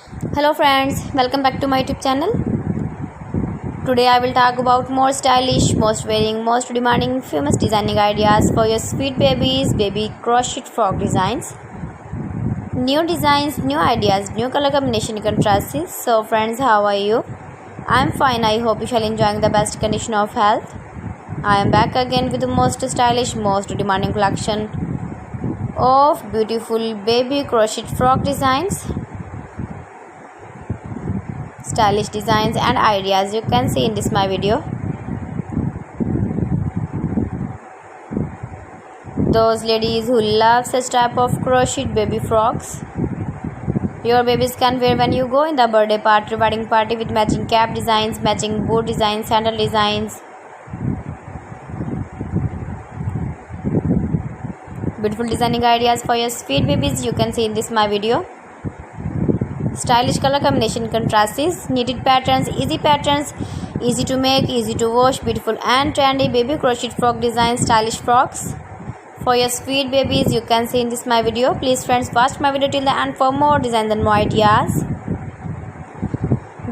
Hello friends, welcome back to my YouTube channel. Today I will talk about more stylish, most wearing, most demanding, famous designing ideas for your sweet babies, baby crochet frock designs. New designs, new ideas, new color combination contrasts. So friends, how are you? I am fine. I hope you shall enjoying the best condition of health. I am back again with the most stylish, most demanding collection of beautiful baby crochet frock designs. Stylish designs and ideas you can see in this my video. Those ladies who love such type of crocheted baby frocks, your babies can wear when you go in the birthday party, wedding party, with matching cap designs, matching boot designs, sandal designs. Beautiful designing ideas for your sweet babies you can see in this my video. Stylish color combination contrasts, knitted patterns, easy to make, easy to wash, beautiful and trendy baby crochet frock designs, stylish frocks for your sweet babies you can see in this my video. Please friends, watch my video till the end for more designs and more ideas.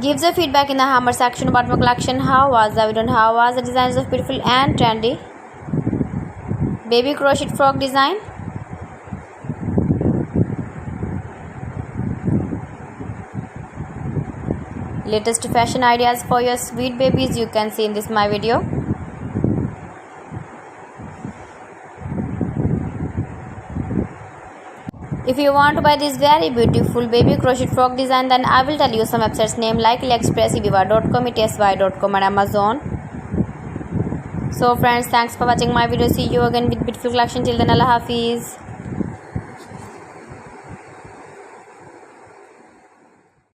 Give the feedback in the hammer section about my collection. How was the video and how was the designs of beautiful and trendy baby crochet frock design? Latest fashion ideas for your sweet babies you can see in this my video. If you want to buy this very beautiful baby crochet frock design, then I will tell you some websites name like AliExpress, eviva.com, etsy.com and Amazon. So friends, thanks for watching my video. See you again with beautiful collection. Till then, Allah Hafiz.